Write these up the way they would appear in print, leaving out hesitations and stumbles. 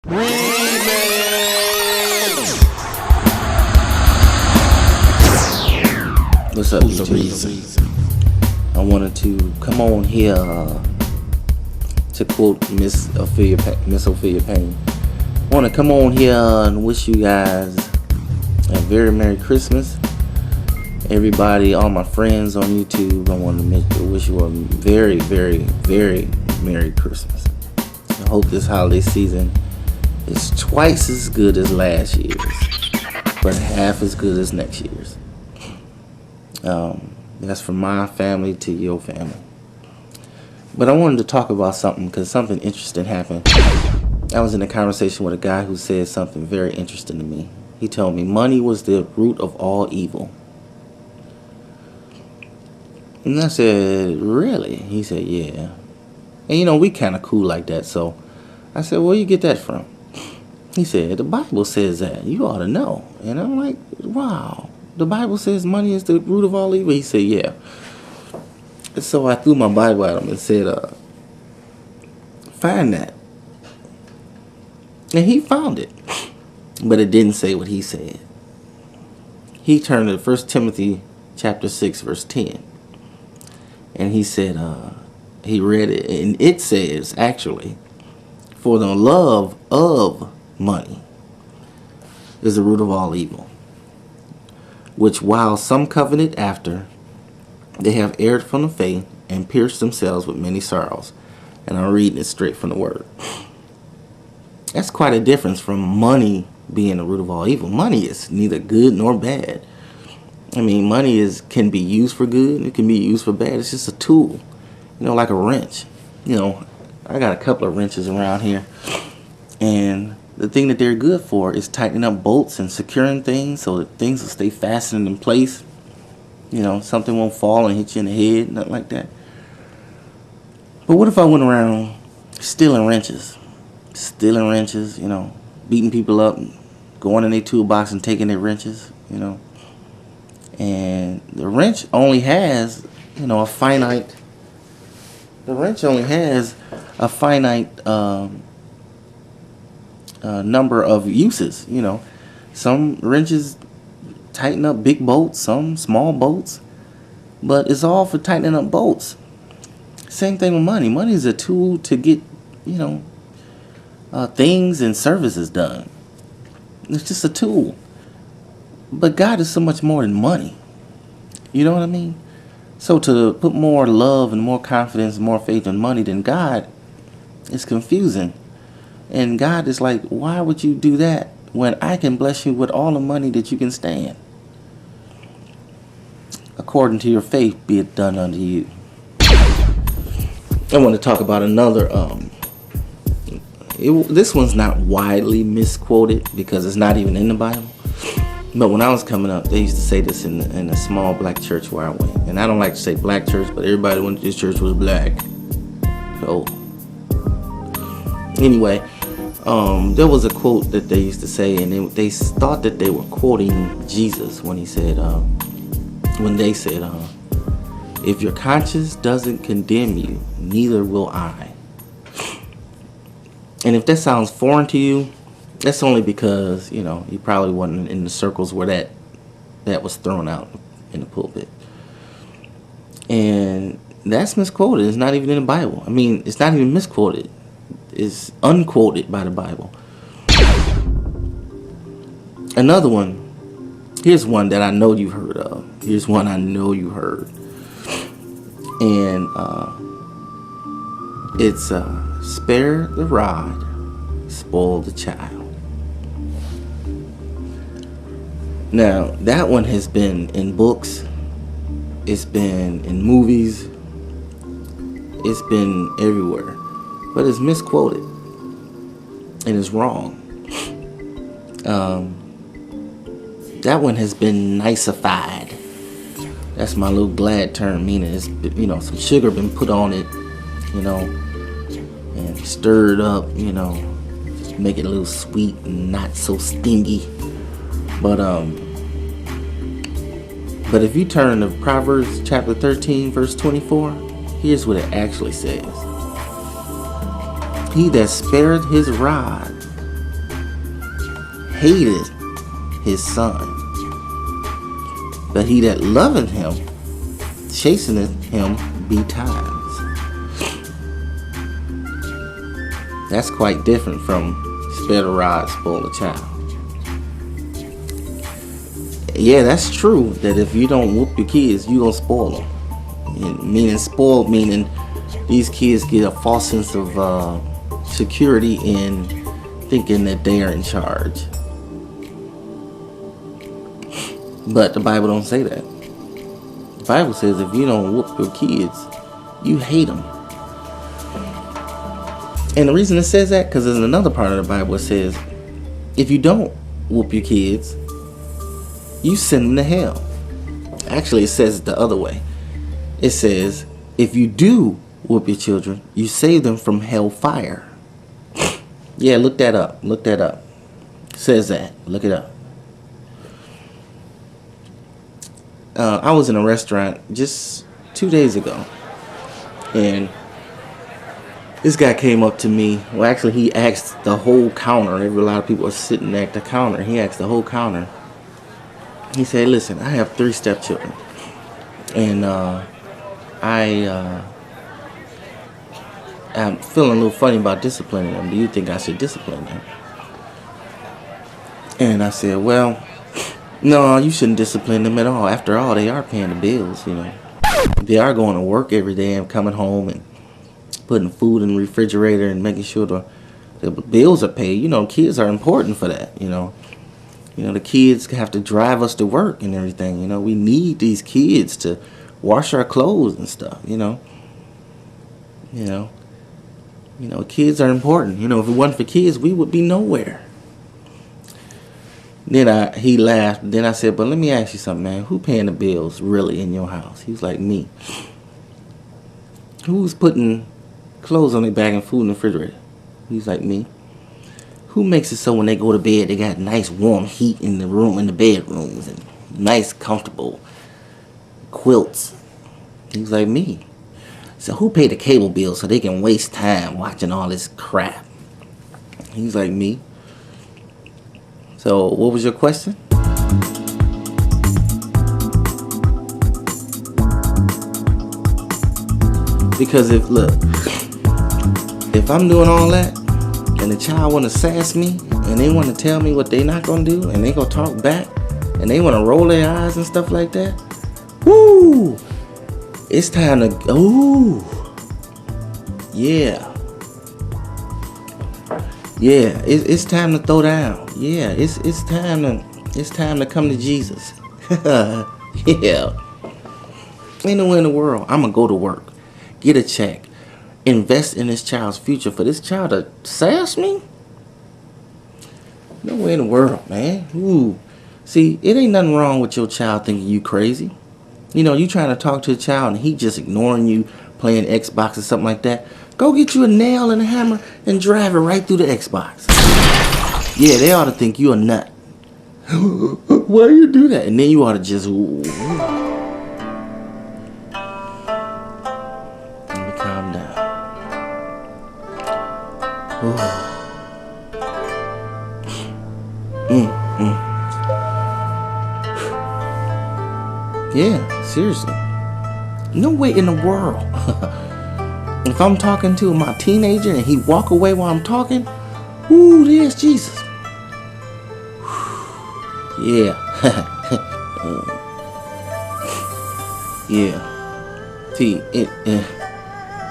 What's up, YouTube? I wanted to come on here to quote Miss Ophelia Payne. I want to come on here and wish you guys a very Merry Christmas. Everybody, all my friends on YouTube, I want to wish you a very, very, very Merry Christmas. I hope this holiday season is twice as good as last year's, but half as good as next year's. That's from my family to your family. But I wanted to talk about something because something interesting happened. I was in a conversation with a guy who said something very interesting to me. He told me money was the root of all evil. And I said, really? He said, yeah. And we kind of cool like that. So I said, where you get that from? He said, the Bible says that. You ought to know. And I'm like, wow. The Bible says money is the root of all evil. He said, yeah. And so I threw my Bible at him and said, find that. And he found it. But it didn't say what he said. He turned to 1 Timothy chapter 6, verse 10. And he said, he read it, and it says, actually, for the love of money is the root of all evil, which while some coveted after, they have erred from the faith and pierced themselves with many sorrows. And I'm reading it straight from the word. That's quite a difference from money being the root of all evil. Money is neither good nor bad. I mean, money can be used for good and it can be used for bad. It's just a tool, like a wrench. I got a couple of wrenches around here, and the thing that they're good for is tightening up bolts and securing things so that things will stay fastened in place. Something won't fall and hit you in the head, nothing like that. But what if I went around stealing wrenches, beating people up, going in their toolbox and taking their wrenches, and the wrench only has, a finite number of uses. Some wrenches tighten up big bolts, some small bolts, but it's all for tightening up bolts. Same thing with money. Money is a tool to get, things and services done. It's just a tool. But God is so much more than money. You know what I mean? So to put more love and more confidence and more faith in money than God is confusing. And God is like, why would you do that when I can bless you with all the money that you can stand? According to your faith, be it done unto you. I want to talk about another. This one's not widely misquoted because it's not even in the Bible. But when I was coming up, they used to say this in a small black church where I went. And I don't like to say black church, but everybody went to this church was black. So, anyway, there was a quote that they used to say, and they thought that they were quoting Jesus when they said, if your conscience doesn't condemn you, neither will I. And if that sounds foreign to you, that's only because, you probably wasn't in the circles where that was thrown out in the pulpit. And that's misquoted. It's not even in the Bible. I mean, it's not even misquoted. It's unquoted by the Bible. Another one. Here's one that I know you've heard of. And it's spare the rod, spoil the child. Now, that one has been in books. It's been in movies. It's been everywhere. But it's misquoted. And it's wrong. That one has been niceified. That's my little glad term, meaning it's, some sugar been put on it, and stirred up, just make it a little sweet and not so stingy. But if you turn to Proverbs chapter 13, verse 24, here's what it actually says. He that spareth his rod hated his son. But he that loveth him, chasteneth him betimes. That's quite different from spare the rod, spoil the child. Yeah, that's true that if you don't whoop your kids, you gonna spoil them. Meaning spoiled, meaning these kids get a false sense of security in thinking that they are in charge. But the Bible don't say that. The Bible says if you don't whoop your kids, you hate them. And the reason it says that, because there's another part of the Bible that says, if you don't whoop your kids, you send them to hell. Actually, it says it the other way. It says, if you do whoop your children, you save them from hellfire. Yeah, look that up. Look that up. It says that. Look it up. I was in a restaurant just 2 days ago, and this guy came up to me. Well, actually, he asked the whole counter. A lot of people are sitting at the counter. He asked the whole counter. He said, listen, I have 3 stepchildren, and I'm feeling a little funny about disciplining them. Do you think I should discipline them? And I said, well, no, you shouldn't discipline them at all. After all, they are paying the bills, you know. They are going to work every day and coming home and putting food in the refrigerator and making sure the bills are paid. You know, kids are important for that, you know. You know, the kids have to drive us to work and everything, you know. We need these kids to wash our clothes and stuff, you know. You know, kids are important. You know, if it wasn't for kids, we would be nowhere. Then he laughed. Then I said, but let me ask you something, man. Who paying the bills really in your house? He was like, me. Who's putting clothes on their back and food in the refrigerator? He's like, me. Who makes it so when they go to bed, they got nice warm heat in the room, in the bedrooms, and nice comfortable quilts? He's like, me. So who paid the cable bill so they can waste time watching all this crap? He's like, me. So what was your question? Because if I'm doing all that and the child want to sass me and they want to tell me what they not going to do and they going to talk back and they want to roll their eyes and stuff like that, woo, it's time to, ooh, yeah. Yeah, it's time to throw down. Yeah, it's time to come to Jesus. Yeah. Ain't nowhere in the world I'm gonna go to work, get a check, invest in this child's future for this child to sass me? Nowhere in the world, man. Ooh. See, it ain't nothing wrong with your child thinking you crazy. You know, you trying to talk to a child and he just ignoring you, playing Xbox or something like that. Go get you a nail and a hammer and drive it right through the Xbox. Yeah, they ought to think you a nut. Why you do that? And then you ought to just... Ooh. Let me calm down. Yeah, seriously. No way in the world. If I'm talking to my teenager and he walk away while I'm talking, ooh, there's Jesus. Yeah. Yeah. See,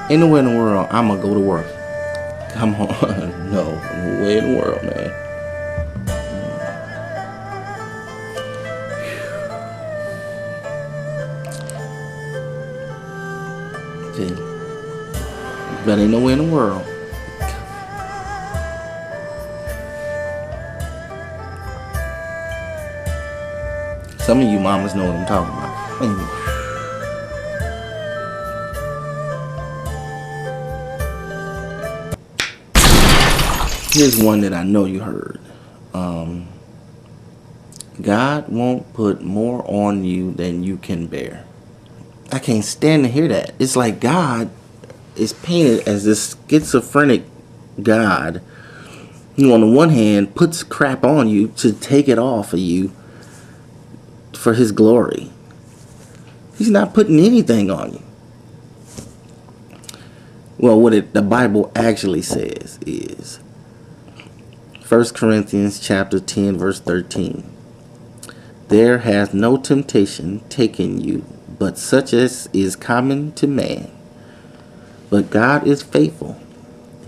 ain't nowhere in the world I'm gonna go to work. Come on. No way in the world, man. See, but ain't nowhere in the world. Some of you mamas know what I'm talking about. Here's one that I know you heard. God won't put more on you than you can bear. I can't stand to hear that. It's like God is painted as this schizophrenic God He, on the one hand, puts crap on you to take it off of you for his glory. He's not putting anything on you. Well, what the Bible actually says is 1 Corinthians chapter 10, verse 13. There has no temptation taken you, but such as is common to man. But God is faithful,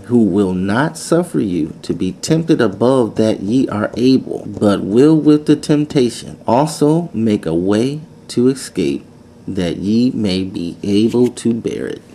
who will not suffer you to be tempted above that ye are able, but will with the temptation also make a way to escape, that ye may be able to bear it.